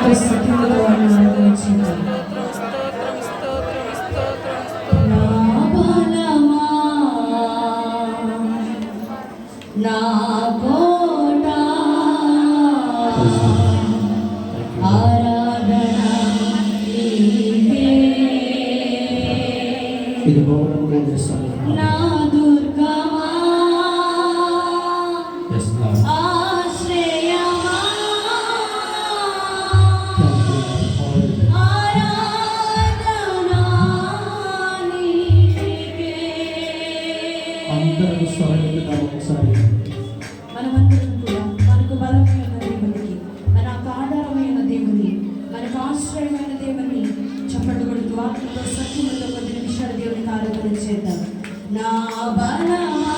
ఎంతో సత్యముతో ఆయన ఆరాధించారు. నా బలమా నా కోట ఆరాధన నీకే. ఇది భవనములో చేస్తాను. నా దుర్గమా ఆశ్రయమా ఆరాధన నీకే. అందరూ స్వరంగా ఒకసారి మనమందరం కూడా మనకు బలమైన దేవునికి, మనకు ఆధారమైన దేవుని, మనకు ఆశ్రయమైన దేవుని చప్పట్లు కొడుతూ ఆత్మతో సత్యముతో 10 నిమిషాలు దేవునికి ఆరాధన చేద్దాం. నా బలమా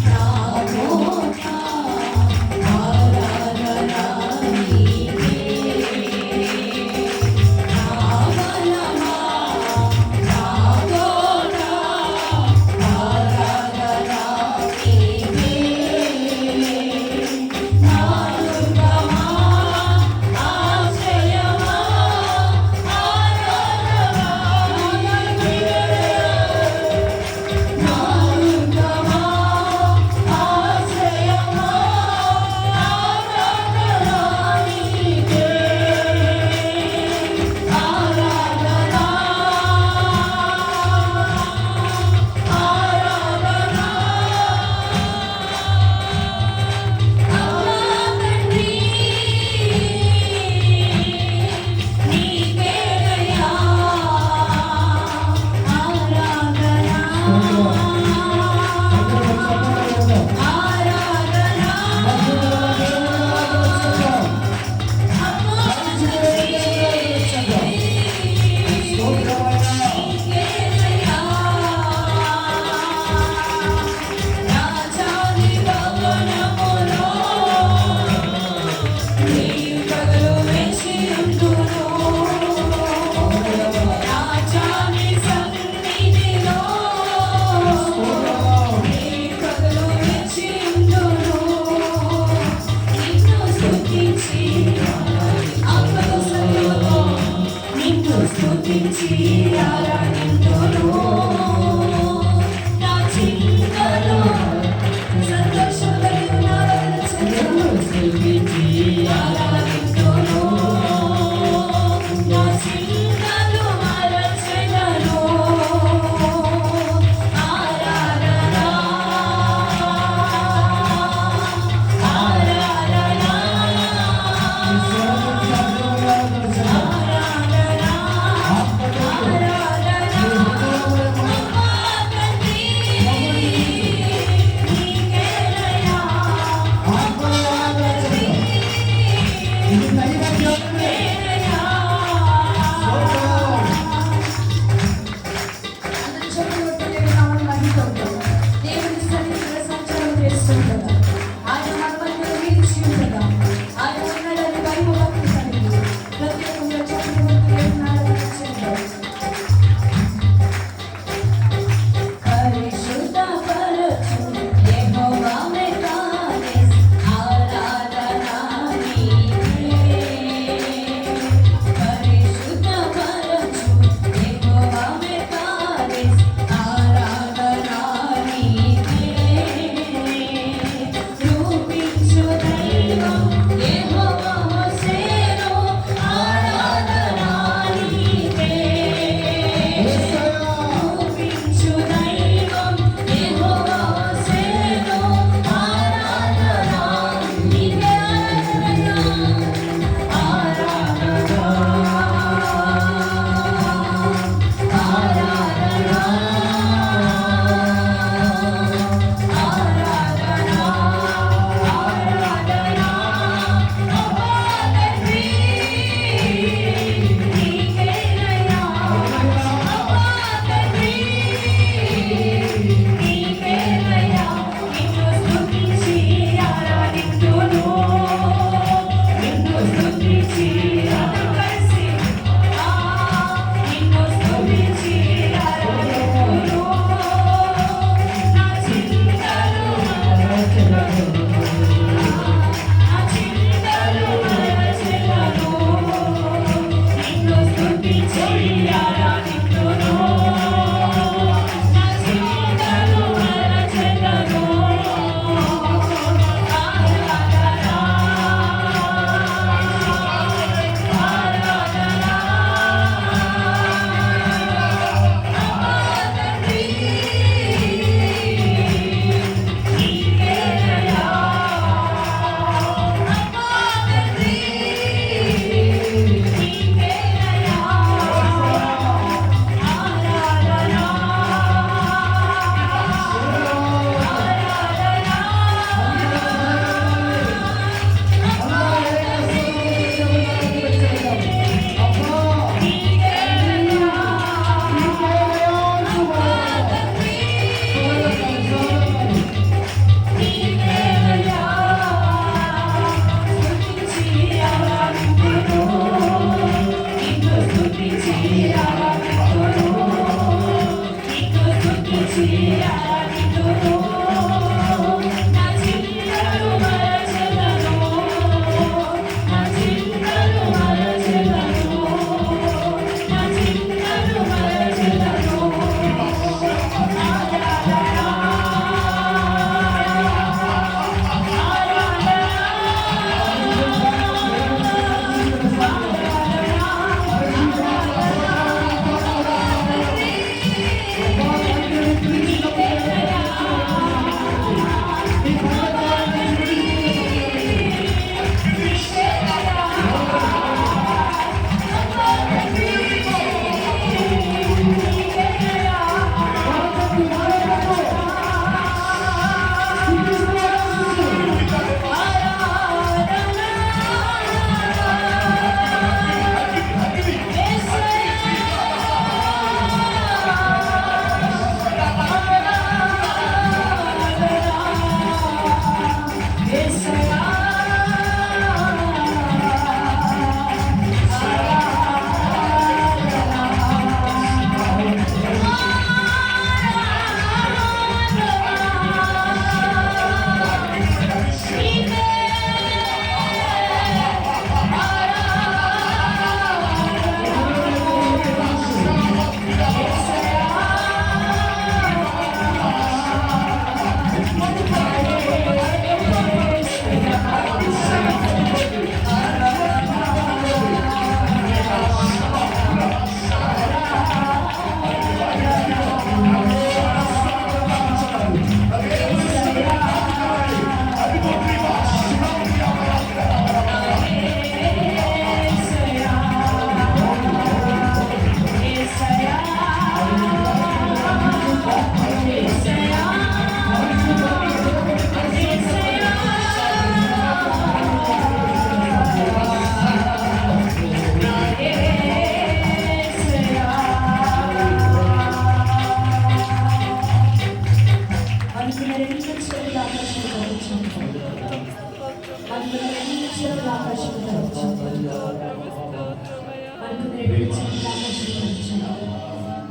నా కోట ఆరాధన నీకే. నా బలమా నా కోట ఆరాధన నీకే. నా దుర్గమా ఆశ్రయమా ఆరాధన నీకే. నా దుర్గమా ఆశ్రయమా ఆరాధన నీకే. ఆరాధన తండ్రి నీకేనయ్యా ఆరాధన ఆరాధన నీకేనయ్యా రాజాని భవనములో నీ పగలు వేచి ఉందును. రాజాని సన్నిధిలో నీ పగలు వేచి ఉందును. నిన్ను స్తుతించి ఆత్మతో సత్యముతో నిన్ను స్తుతించి ఆరాధింతును. నా చింతలో సంతోషం కలిగిన ఆరాధన స్తుతించి ఆరాధింతును. నా చింతలు మరచెదను ఆరాధన ఆరాధన దేవుని సన్నిధిలో సంచారం చేస్తుండగా ఆయన మనమందరం నిలిచి ఉండగా ఆయన ఉన్నాడని భయభక్తి కలిగి ప్రత్యేకంగా చక్రవర్తి ఆరాధించేద్దాం. పరిశుద్ధపరచు యెహోవా మెకానిస్ ఆరాధన నీకే. పరిశుద్ధపరచు యెహోవా మెకానిస్ ఆరాధన నీకే. రూపించు దైవం యెహోవా హోసేను ఆరాధన నీకే. రూపించు దైవం యెహోవా హోసేను ఆరాధన నీకే. ఆరాధన ఆరాధన ఆరాధన ఆరాధన తండ్రి నీకేనయ్యా తండ్రి నీకేనయ్యా. నిన్ను స్తుతించి ఆరాధింతును. నిన్ను స్తుతించి కలిసి నిన్ను స్తుతించి ఆరాధింతును. నా చింతలు మరచెదను నా చింతలు మరచెదను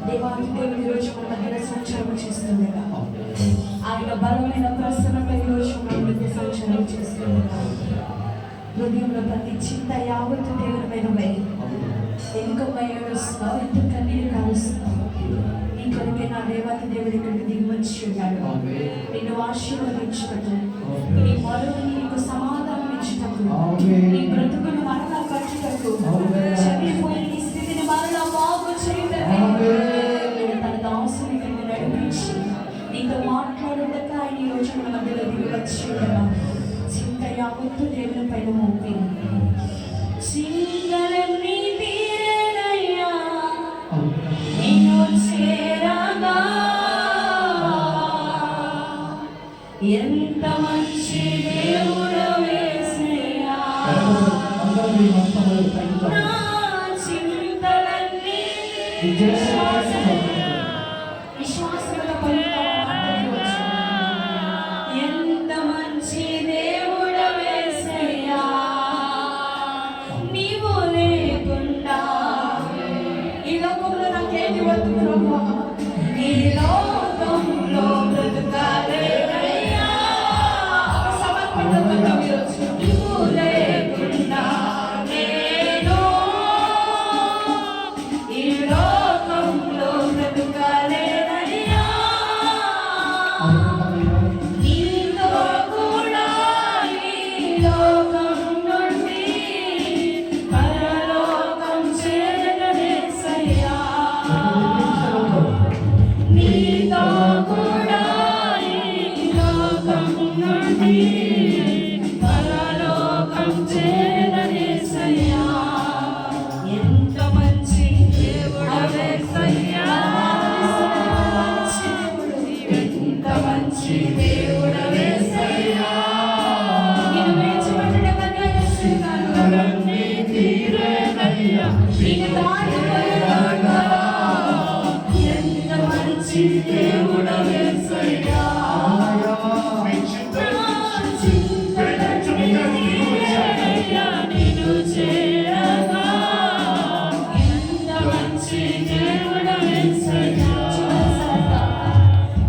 దేవాది దేవుడు ఈరోజు మన మధ్యన సంచారం చేస్తుండగా ఆయన బలమైన ప్రసన్నత ఈరోజు మన మధ్య సంచారం చేస్తుండగా హృదయంలో ప్రతి చింత యావత్తు దేవుని మీద వేయి. ఎందుకమ్మా ఏడుస్తున్నావు? ఎందుకు కన్నీరు కారుస్తున్నావు? నీ కొరికే నా దేవాది దేవుడి ఇక్కడికి దిగి వచ్చి ఉన్నాడు. నిన్ను ఆశీర్వదించుటకు, నీ మొదలు నీకు సమాధానం ఇచ్చుటకు, నీ బ్రతుకును మరలా కట్టుటకు, చెడిపోయిన నీ స్థితిని మరలా బాగు చేయుటకు తన దాసుని నిన్ను నడిపించి నీతో మాట్లాడుటకు ఆయన ఈ రోజు మన మధ్యలో దిగి వచ్చి ఉండగా చింత యావత్తు దేవుని పైన మోపి చింతలన్నీ తీరేనయ్యా నిన్ను చేరగా. ఎంత మంచి దేవుడవు యేసయ్యా. నా చింతలన్నీ విశ్వాసముతో పలుకుతావా? ఎంత మంచి దేవుడవు యేసయ్యా. నీవు లేకుండా ఈ లోకంలో నాకేంటి వద్దు ప్రభువా. ఈ లోకంలో బ్రతుకాలేనయ్యా. సమర్పణతో ఈరోజు నీవు లేకుండా నేను ఈ లోకంలో బ్రతుకాలేనయ్యా. నీతో కూడా ఈ లోకం నుండి పరలోకం చేరగనేసయ్యా. నీతో కూడా ఈ లోకం నుండి పరలోకం చేరగనేసయ్యా. ఎంత మంచి దేవుడవేసయ్యా. ఎంత మంచి దేవుడవేసయ్యా. నిన్ను విడిచిపెట్టడం అన్యాయం కాదు. నీకు దారిపోయేలాగా ఎంత మంచి దేవుడవేసయ్యా. నిన్ను చేరగా ఎంత మంచి దేవుడవేసయ్యా.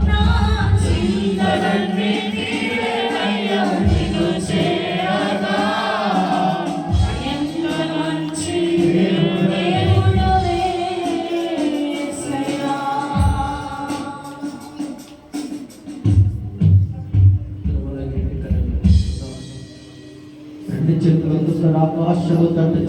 నా చింతలన్నీ తీరేనయ్యా నిన్ను చేరగా. ఎంత మంచి దేవుడవేసయ్యా. రెండు చేతులు ఆకాశము తండ్రి